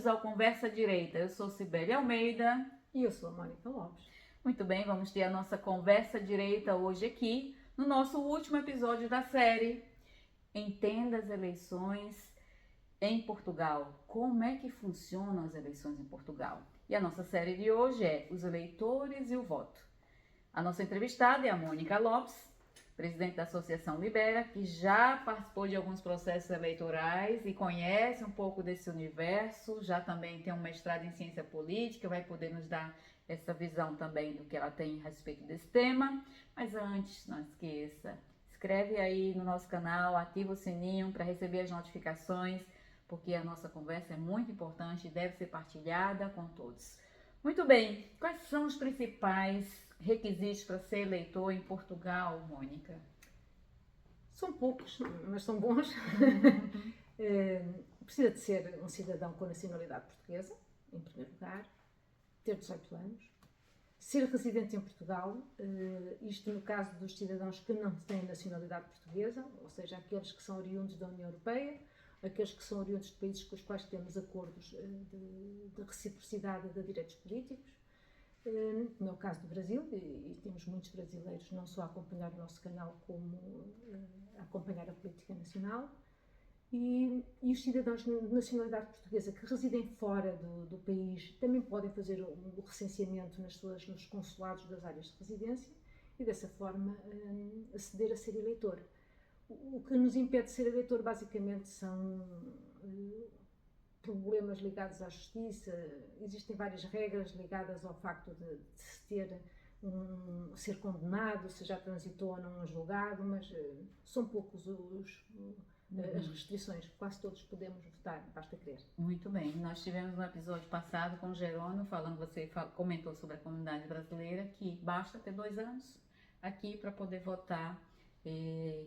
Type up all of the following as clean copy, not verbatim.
bem-vindos ao Conversa Direita. Eu sou Cibele Almeida. E eu sou a Mônica Lopes. Muito bem, vamos ter a nossa Conversa Direita hoje aqui, no nosso último episódio da série Entenda as eleições em Portugal. Como é que funcionam as eleições em Portugal? E a nossa série de hoje é Os Eleitores e o Voto. A nossa entrevistada é a Mônica Lopes, presidente da Associação Libera, que já participou de alguns processos eleitorais e conhece um pouco desse universo, já também tem um mestrado em ciência política, vai poder nos dar essa visão também do que ela tem a respeito desse tema. Mas antes, não esqueça, inscreve aí no nosso canal, ativa o sininho para receber as notificações, porque a nossa conversa é muito importante e deve ser partilhada com todos. Muito bem, quais são os principais requisitos para ser eleitor em Portugal, Mônica? São poucos, mas são bons. Precisa de ser um cidadão com nacionalidade portuguesa, em primeiro lugar, ter 18 anos, ser residente em Portugal, isto no caso dos cidadãos que não têm nacionalidade portuguesa, ou seja, aqueles que são oriundos da União Europeia, aqueles que são oriundos de países com os quais temos acordos de reciprocidade de direitos políticos, no meu caso do Brasil, e temos muitos brasileiros não só a acompanhar o nosso canal, como a acompanhar a política nacional, e os cidadãos de nacionalidade portuguesa que residem fora do país também podem fazer o recenseamento nos consulados das áreas de residência e dessa forma aceder a ser eleitor. O que nos impede de ser eleitor basicamente são problemas ligados à justiça. Existem várias regras ligadas ao facto de se ser condenado, se já transitou ou não um julgado, mas são poucos as restrições. Quase todos podemos votar, basta querer. Muito bem, nós tivemos no episódio passado com o Jerônimo você comentou sobre a comunidade brasileira que basta ter 2 anos aqui para poder votar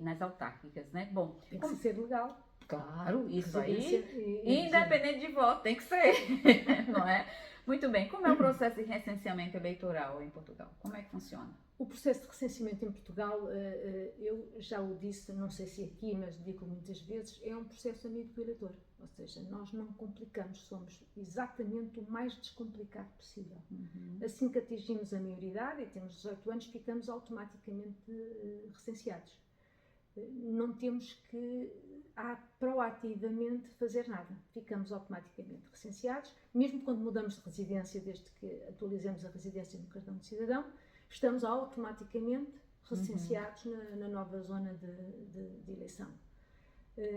nas autárquicas, né? Bom, tem que ser legal. Claro, isso aí, independente de voto, tem que ser, não é? Muito bem, como é o processo de recenseamento eleitoral em Portugal? Como é que funciona? O processo de recenseamento em Portugal, eu já o disse, não sei se aqui, mas digo muitas vezes, é um processo amigo do eleitor. Ou seja, nós não complicamos, somos exatamente o mais descomplicado possível. Assim que atingimos a maioridade e temos 18 anos, ficamos automaticamente recenseados. Não temos que proativamente fazer nada, ficamos automaticamente recenseados, mesmo quando mudamos de residência, desde que atualizemos a residência no cartão de cidadão, estamos automaticamente recenseados na nova zona de eleição.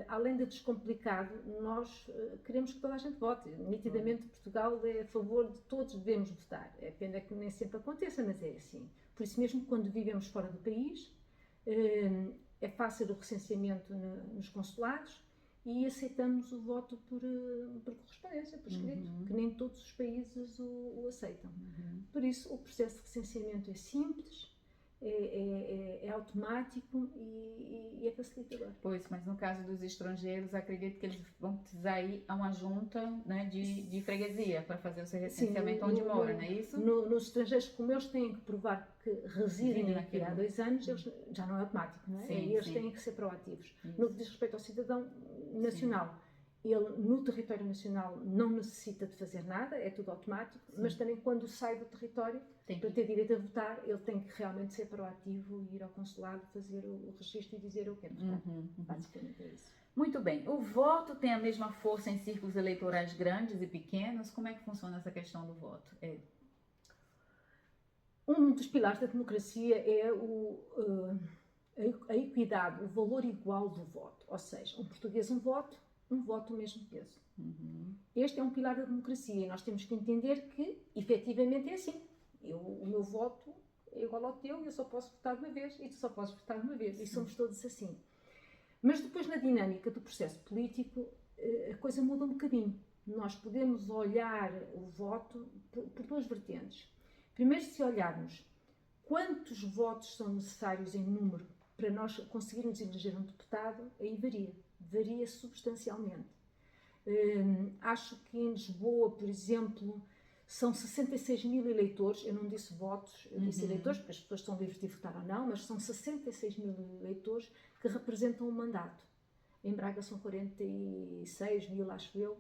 Além de descomplicado, nós queremos que toda a gente vote. Nitidamente, Portugal é a favor de todos, devemos votar. É pena que nem sempre aconteça, mas é assim. Por isso mesmo, quando vivemos fora do país, é fácil o recenseamento nos consulados e aceitamos o voto por correspondência, por escrito, que nem todos os países o aceitam. Por isso, o processo de recenseamento é simples, é automático e é facilitador. Pois, mas no caso dos estrangeiros, acredito que eles vão precisar ir a uma junta, né, de freguesia para fazer o seu recenseamento onde moram, não é isso? Nos estrangeiros, como eles têm que provar que residem aqui há 2 anos, eles, já não é automático, não é? Sim, eles sim. têm que ser proativos. No que diz respeito ao cidadão nacional, ele no território nacional não necessita de fazer nada, é tudo automático, mas também quando sai do território, para ter direito a votar, ele tem que realmente ser proativo e ir ao consulado, fazer o registro e dizer eu quero votar. Basicamente é isso. Muito bem. O voto tem a mesma força em círculos eleitorais grandes e pequenos? Como é que funciona essa questão do voto? Um dos pilares da democracia é a equidade, o valor igual do voto. Ou seja, um português um voto o mesmo peso. Este é um pilar da democracia e nós temos que entender que, efetivamente, é assim. O meu voto é igual ao teu e eu só posso votar de uma vez e tu só podes votar de uma vez. E somos todos assim. Mas depois, na dinâmica do processo político, a coisa muda um bocadinho. Nós podemos olhar o voto por 2 vertentes. Primeiro, se olharmos quantos votos são necessários em número para nós conseguirmos eleger um deputado, aí varia substancialmente. Acho que em Lisboa, por exemplo, são 66 mil eleitores, eu não disse votos, eu disse eleitores, porque as pessoas são livres de votar ou não, mas são 66 mil eleitores que representam um mandato. Em Braga são 46 mil, acho eu.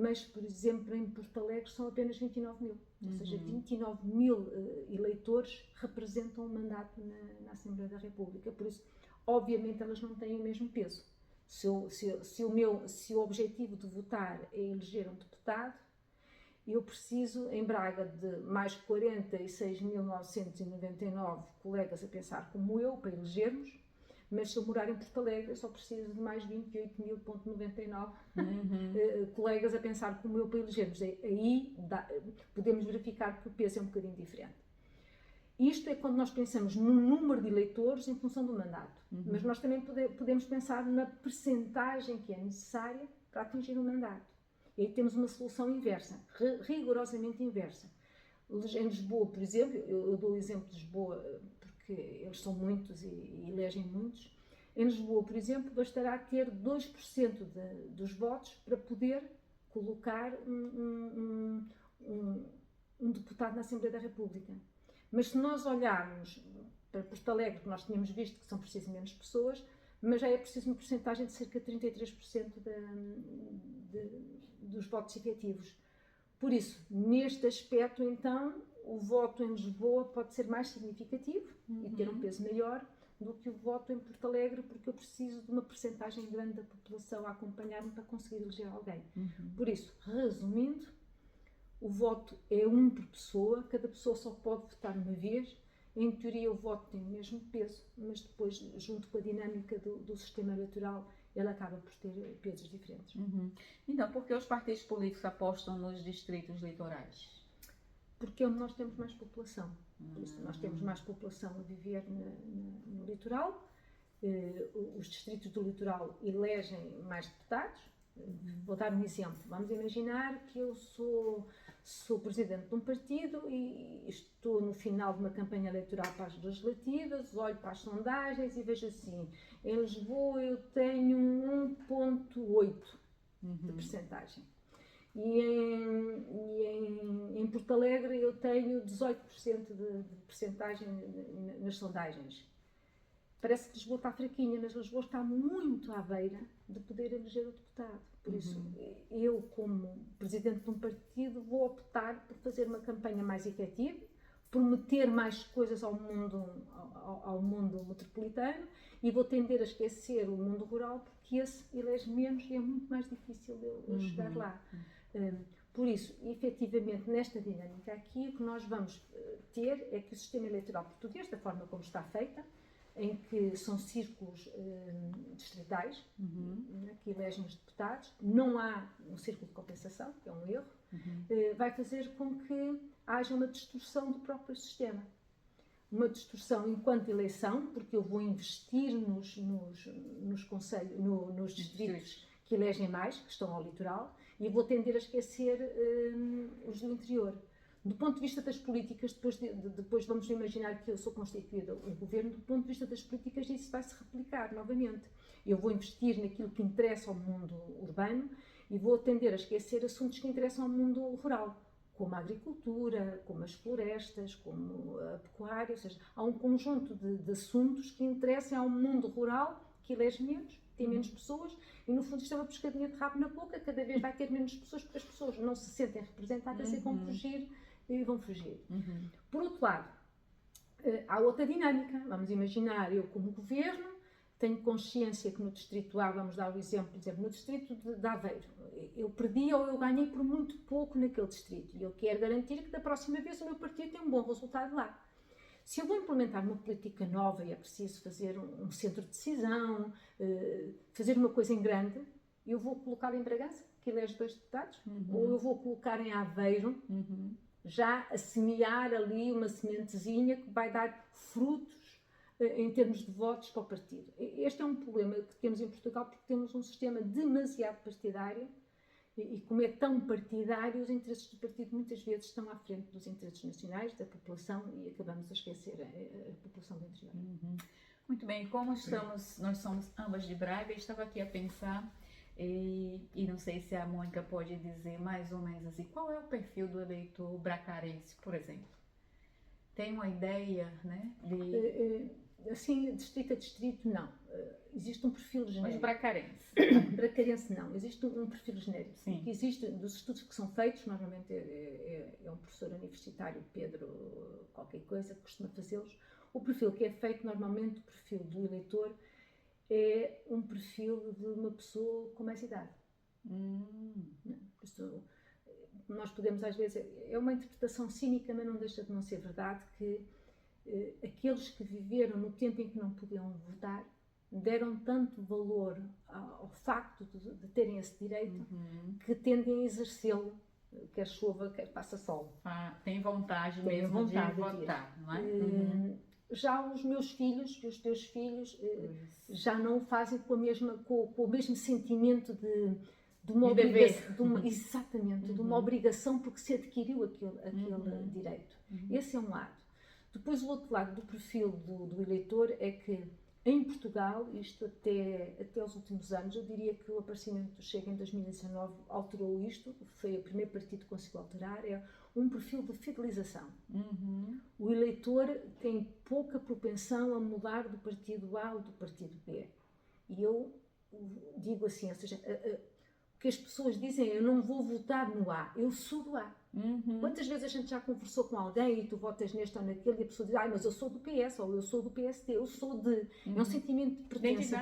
mas, por exemplo, em Porto Alegre são apenas 29 mil. Ou seja, 29 mil eleitores representam um mandato na Assembleia da República. Por isso, obviamente, elas não têm o mesmo peso. Se o objetivo de votar é eleger um deputado, eu preciso, em Braga, de mais 46.999 colegas a pensar como eu, para elegermos, mas se eu morar em Porto Alegre, eu só preciso de mais 28.099 colegas a pensar como eu, para elegermos. Aí podemos verificar que o peso é um bocadinho diferente. Isto é quando nós pensamos no número de eleitores em função do mandato, mas nós também podemos pensar na percentagem que é necessária para atingir o mandato. E aí temos uma solução inversa, rigorosamente inversa. Em Lisboa, por exemplo, eu dou o exemplo de Lisboa porque eles são muitos e elegem muitos. Em Lisboa, por exemplo, bastará ter 2% dos votos para poder colocar um deputado na Assembleia da República. Mas se nós olharmos para Porto Alegre, que nós tínhamos visto que são preciso menos pessoas, mas já é preciso uma porcentagem de cerca de 33% dos votos efetivos. Por isso, neste aspecto, então, o voto em Lisboa pode ser mais significativo e ter um peso maior do que o voto em Porto Alegre, porque eu preciso de uma percentagem grande da população a acompanhar-me para conseguir eleger alguém. Por isso, resumindo, o voto é um por pessoa, cada pessoa só pode votar uma vez. Em teoria, o voto tem o mesmo peso, mas depois, junto com a dinâmica do sistema eleitoral, ele acaba por ter pesos diferentes. Então, por que os partidos políticos apostam nos distritos eleitorais? Porque é onde nós temos mais população. Por isso, nós temos mais população a viver no litoral. Os distritos do litoral elegem mais deputados. Vou dar um exemplo. Vamos imaginar que eu sou presidente de um partido e estou no final de uma campanha eleitoral para as legislativas, olho para as sondagens e vejo assim, em Lisboa eu tenho 1,8% de percentagem. E em Porto Alegre eu tenho 18% de percentagem nas sondagens. Parece que Lisboa está fraquinha, mas Lisboa está muito à beira de poder eleger o deputado. Por isso, eu, como presidente de um partido, vou optar por fazer uma campanha mais efetiva, por meter mais coisas ao mundo metropolitano e vou tender a esquecer o mundo rural, porque esse elege menos e é muito mais difícil eu chegar lá. Por isso, efetivamente, nesta dinâmica aqui, o que nós vamos ter é que o sistema eleitoral português, da forma como está feita, em que são círculos distritais, que elegem os deputados, não há um círculo de compensação, que é um erro, vai fazer com que haja uma distorção do próprio sistema. Uma distorção enquanto eleição, porque eu vou investir nos conselhos, nos distritos que elegem mais, que estão ao litoral, e vou tender a esquecer os do interior. Do ponto de vista das políticas, depois vamos imaginar que eu sou constituída o governo, do ponto de vista das políticas isso vai se replicar novamente. Eu vou investir naquilo que interessa ao mundo urbano e vou tender a esquecer assuntos que interessam ao mundo rural, como a agricultura, como as florestas, como a pecuária, ou seja, há um conjunto de assuntos que interessam ao mundo rural, que elege menos, tem menos pessoas, e no fundo isto é uma pescadinha de rabo na boca, cada vez vai ter menos pessoas, porque as pessoas não se sentem representadas e vão fugir. Por outro lado, há outra dinâmica. Vamos imaginar, eu como governo, tenho consciência que no distrito A, vamos dar o exemplo, por exemplo, no distrito de Aveiro, eu perdi ou eu ganhei por muito pouco naquele distrito e eu quero garantir que da próxima vez o meu partido tem um bom resultado lá. Se eu vou implementar uma política nova e é preciso fazer um centro de decisão, fazer uma coisa em grande, eu vou colocar em Bragança, que elege 2 deputados, ou eu vou colocar em Aveiro, já a semear ali uma sementezinha que vai dar frutos em termos de votos para o partido. Este é um problema que temos em Portugal porque temos um sistema demasiado partidário e como é tão partidário, os interesses do partido muitas vezes estão à frente dos interesses nacionais, da população e acabamos a esquecer a população do interior. Muito bem, como nós somos ambas de Braga, eu estava aqui a pensar e não sei se a Mônica pode dizer mais ou menos assim, qual é o perfil do eleitor bracarense, por exemplo? Tem uma ideia, né? Assim, distrito a distrito, não. existe um perfil Os genérico. bracarenses. Bracarense não, existe um perfil genérico. Sim. O que existe dos estudos que são feitos, normalmente é um professor universitário, Pedro qualquer coisa, que costuma fazê-los. O perfil que é feito, normalmente, o perfil do eleitor, é um perfil de uma pessoa com mais idade. Não, por isso, nós podemos, às vezes, é uma interpretação cínica, mas não deixa de não ser verdade, que aqueles que viveram no tempo em que não podiam votar deram tanto valor ao facto de terem esse direito que tendem a exercê-lo, quer chova, quer faça sol. Tem vontade Tem mesmo vontade de de votar, não é? Já os meus filhos e os teus filhos já não o fazem com o mesmo sentimento de uma De dever. obrigação, exatamente, de uma obrigação porque se adquiriu aquele direito. Esse é um lado. Depois o outro lado do perfil do eleitor é que em Portugal, isto até os últimos anos, eu diria que o aparecimento do Chega em 2019 alterou isto, foi o primeiro partido que conseguiu alterar, é um perfil de fidelização. O eleitor tem pouca propensão a mudar do partido A ou do partido B. E eu digo assim, ou seja, o que as pessoas dizem é: eu não vou votar no A, eu sou do A. Quantas vezes a gente já conversou com alguém e tu votas neste ou naquele e a pessoa diz: mas eu sou do PS ou eu sou do PSD, eu sou de... É um sentimento de pertença.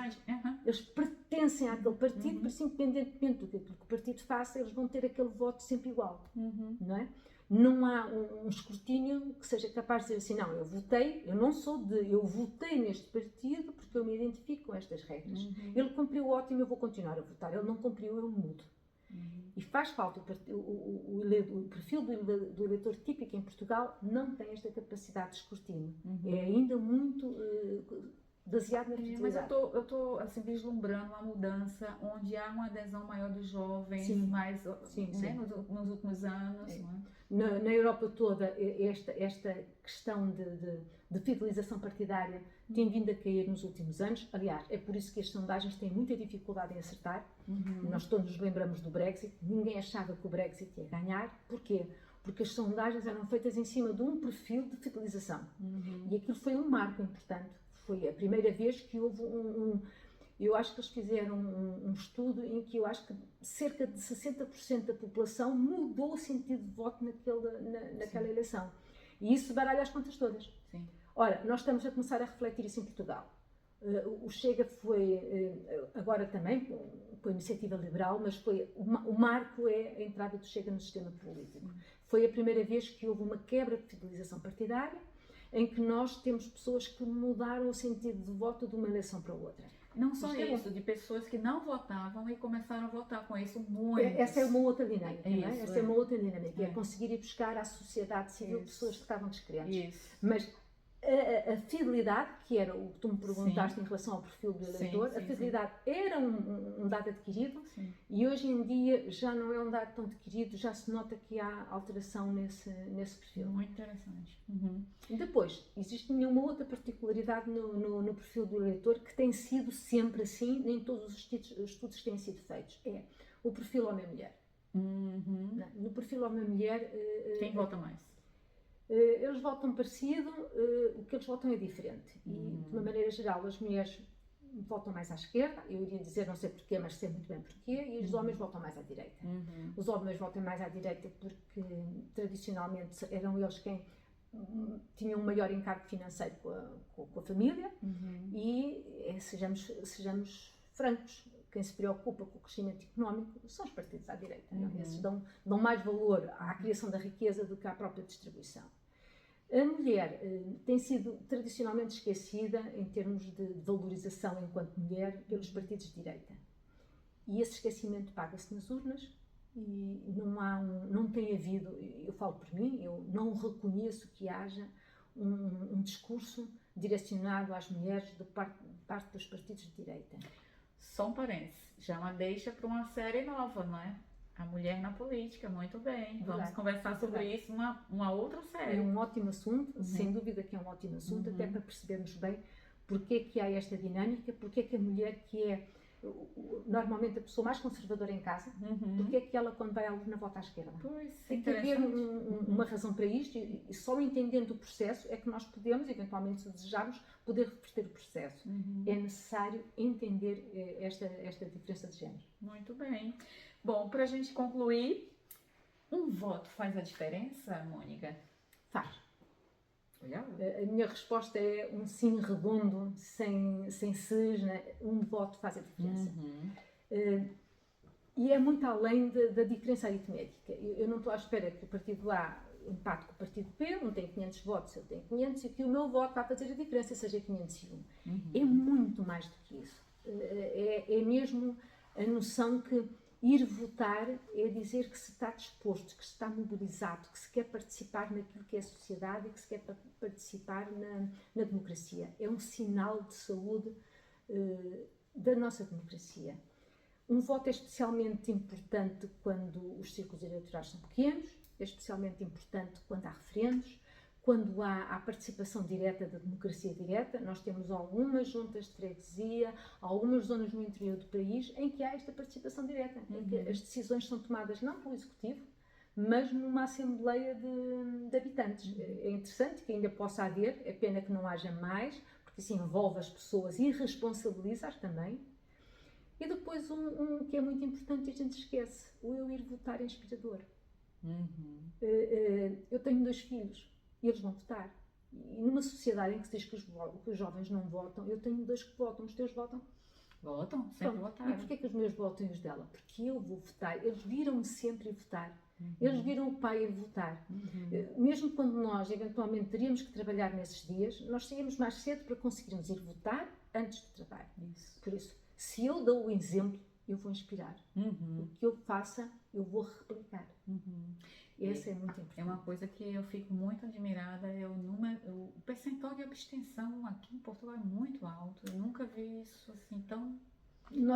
Eles pertencem àquele partido, por isso, independentemente do que o partido faça, eles vão ter aquele voto sempre igual. Não é? Não há um escrutínio que seja capaz de dizer assim: não, eu votei, eu votei neste partido porque eu me identifico com estas regras. Ele cumpriu, ótimo, eu vou continuar a votar. Ele não cumpriu, eu mudo. E faz falta, o perfil do eleitor típico em Portugal não tem esta capacidade de escrutínio. É ainda muito baseado na fidelidade. Mas eu estou assim, vislumbrando uma mudança onde há uma adesão maior dos jovens, mais né, nos últimos anos. Na Europa toda, esta questão de fidelização partidária tem vindo a cair nos últimos anos. Aliás, é por isso que as sondagens têm muita dificuldade em acertar. Nós todos nos lembramos do Brexit. Ninguém achava que o Brexit ia ganhar. Porquê? Porque as sondagens eram feitas em cima de um perfil de fidelização. E aquilo foi um marco importante. Foi a primeira vez que houve eu acho que eles fizeram um estudo em que eu acho que cerca de 60% da população mudou o sentido de voto naquela eleição. E isso baralha as contas todas. Sim. Ora, nós estamos a começar a refletir isso em Portugal. O Chega foi, agora também, com a iniciativa liberal, mas o marco é a entrada do Chega no sistema político. Foi a primeira vez que houve uma quebra de fidelização partidária, em que nós temos pessoas que mudaram o sentido de voto de uma eleição para outra. Não só isso, de pessoas que não votavam e começaram a votar com isso muito. Essa é uma outra dinâmica, não é? Essa é uma outra dinâmica, é conseguir ir buscar à sociedade civil pessoas que estavam descrentes. Mas a fidelidade, que era o que tu me perguntaste em relação ao perfil do eleitor, a fidelidade era um dado adquirido e hoje em dia já não é um dado tão adquirido, já se nota que há alteração nesse perfil. Muito interessante. Depois, existe nenhuma outra particularidade no perfil do eleitor que tem sido sempre assim, nem todos os estudos têm sido feitos. É o perfil homem-mulher. No perfil homem-mulher... Quem vota mais? Eles votam parecido, o que eles votam é diferente. E, de uma maneira geral, as mulheres votam mais à esquerda, eu iria dizer, não sei porquê, mas sei muito bem porquê, e os homens votam mais à direita. Os homens votam mais à direita porque, tradicionalmente, eram eles quem tinham um maior encargo financeiro com a família, e, sejamos francos, quem se preocupa com o crescimento económico são os partidos à direita. Esses dão mais valor à criação da riqueza do que à própria distribuição. A mulher tem sido tradicionalmente esquecida em termos de valorização enquanto mulher pelos partidos de direita. E esse esquecimento paga-se nas urnas e não tem havido, eu falo por mim, eu não reconheço que haja um discurso direcionado às mulheres de parte dos partidos de direita. Só um parênteses, já uma deixa para uma série nova, não é? A Mulher na Política, muito bem. Vamos conversar sobre isso numa outra série. É um ótimo assunto, sem dúvida que é um ótimo assunto, até para percebermos bem porque é que há esta dinâmica, porque é que a mulher que é normalmente a pessoa mais conservadora em casa, porque é que ela, quando vai à urna, vota à esquerda? Pois, Tem que haver uma razão para isto, e só entendendo o processo é que nós podemos, eventualmente, se desejarmos, poder reverter o processo. É necessário entender esta diferença de género. Muito bem. Bom, para a gente concluir, um voto faz a diferença, Mônica? Faz. Olha. A minha resposta é um sim redondo, sem ses, né? Um voto faz a diferença. E é muito além da diferença aritmética. Eu não estou à espera que o partido A empate com o partido B, um tem 500 votos, eu tenho 500, e que o meu voto vai fazer a diferença, seja 501. É muito mais do que isso. É mesmo a noção que ir votar é dizer que se está disposto, que se está mobilizado, que se quer participar naquilo que é a sociedade e que se quer participar na democracia. É um sinal de saúde da nossa democracia. Um voto é especialmente importante quando os círculos eleitorais são pequenos, é especialmente importante quando há referendos, quando há a participação direta da democracia direta. Nós temos algumas juntas de freguesia, algumas zonas no interior do país em que há esta participação direta, em que as decisões são tomadas não pelo Executivo, mas numa assembleia de habitantes. É interessante que ainda possa haver, é pena que não haja mais, porque isso envolve as pessoas e responsabiliza-as também. E depois um que é muito importante e a gente esquece, o eu ir votar é inspirador. Eu tenho 2 filhos e eles vão votar. E numa sociedade em que se diz que os jovens não votam, eu tenho 2 que votam. Os teus votam? Votam, sempre votaram. E porquê que os meus votam e os dela? Porque eu vou votar. Eles viram-me sempre ir votar. Eles viram o pai ir votar. Mesmo quando nós, eventualmente, teríamos que trabalhar nesses dias, nós saímos mais cedo para conseguirmos ir votar antes do trabalho. Por isso, se eu dou o exemplo, eu vou inspirar. O que eu faça, eu vou replicar. Essa é muito importante. É uma coisa que eu fico muito admirada. O percentual de abstenção aqui em Portugal é muito alto. Eu nunca vi isso assim tão...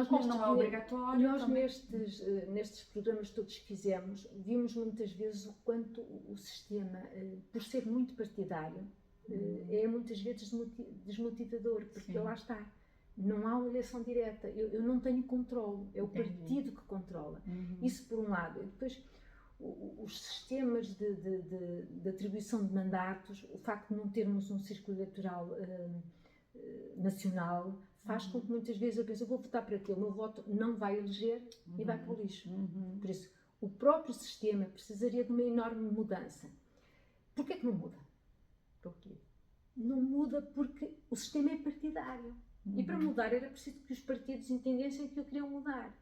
Como não é obrigatório. Nós nestes programas todos que fizemos, vimos muitas vezes o quanto o sistema, por ser muito partidário, é muitas vezes desmotivador, porque lá está. Não há uma eleição direta, eu não tenho controle, é o partido que controla. Isso por um lado. E depois, os sistemas de atribuição de mandatos, o facto de não termos um círculo eleitoral nacional, faz com que muitas vezes eu pense, eu vou votar para aquilo, o meu voto não vai eleger e vai para o lixo. Por isso, o próprio sistema precisaria de uma enorme mudança. Porquê que não muda? Porquê? Não muda porque o sistema é partidário. E para mudar era preciso que os partidos entendessem que o queriam mudar.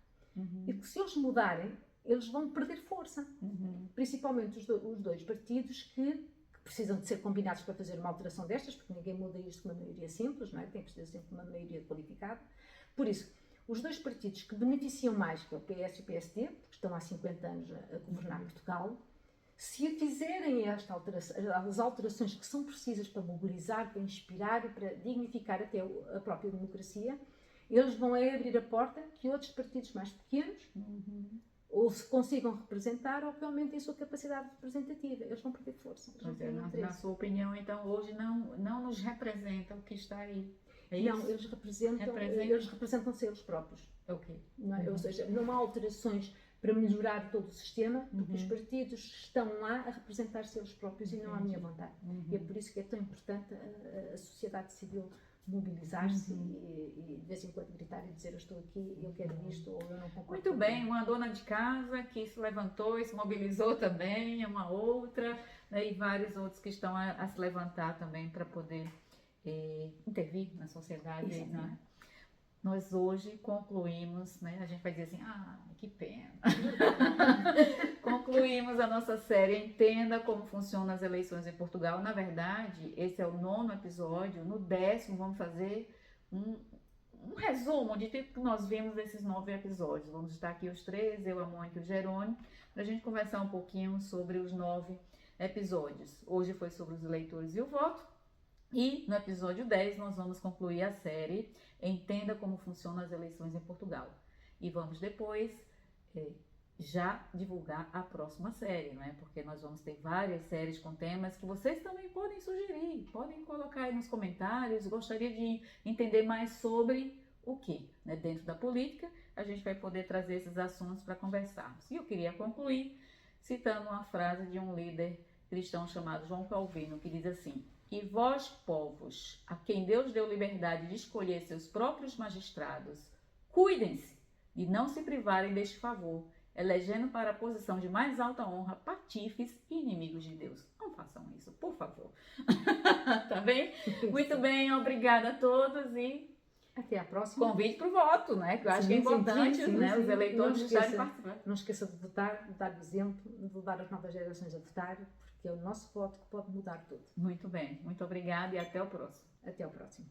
E que se eles mudarem, eles vão perder força. Principalmente os 2 partidos que precisam de ser combinados para fazer uma alteração destas, porque ninguém muda isto com uma maioria simples, não é? Tem que ser sempre uma maioria qualificada. Por isso, os 2 partidos que beneficiam mais, que é o PS e o PSD, porque estão há 50 anos a governar Portugal, se fizerem as alterações que são precisas para mobilizar, para inspirar e para dignificar até a própria democracia, eles vão abrir a porta que outros partidos mais pequenos ou se consigam representar ou que aumentem a sua capacidade representativa. Eles vão perder força. Na sua opinião, então, hoje não nos representa o que está aí. É isso? Não, eles representam-se eles próprios. Não é? Ou seja, não há alterações para melhorar todo o sistema, porque os partidos estão lá a representar-se eles próprios e não à minha vontade. E é por isso que é tão importante a sociedade civil mobilizar-se e de vez em quando gritar e dizer eu estou aqui, eu quero isto ou eu não concordo. Muito bem, uma dona de casa que se levantou e se mobilizou também, uma outra, né, e vários outros que estão a se levantar também para poder intervir na sociedade. Né? Nós hoje concluímos, né, a gente vai dizer assim, que pena. Concluímos a nossa série Entenda como funcionam as eleições em Portugal. Na verdade, esse é o 9º episódio. No 10º vamos fazer um resumo de tudo que nós vimos nesses 9 episódios. Vamos estar aqui os 3, eu, a Mônica e o Jerônimo, para a gente conversar um pouquinho sobre os 9 episódios. Hoje foi sobre os eleitores e o voto. E no episódio 10 nós vamos concluir a série Entenda como funcionam as eleições em Portugal. E vamos depois já divulgar a próxima série, não é? Porque nós vamos ter várias séries com temas que vocês também podem sugerir, podem colocar aí nos comentários. Gostaria de entender mais sobre o quê? Né? Dentro da política, a gente vai poder trazer esses assuntos para conversarmos. E eu queria concluir citando uma frase de um líder cristão chamado João Calvino, que diz assim: "E vós, povos, a quem Deus deu liberdade de escolher seus próprios magistrados, cuidem-se de não se privarem deste favor, elegendo para a posição de mais alta honra patifes e inimigos de Deus." Não façam isso, por favor. Tá bem? Muito bem, obrigada a todos e até à próxima. convite para o voto, né? Que eu acho que é importante, né? Os eleitores estarem participando. Não esqueça de votar, de dar o exemplo, de levar as novas gerações a votar, porque é o nosso voto que pode mudar tudo. Muito bem, muito obrigada e até o próximo. Até ao próximo.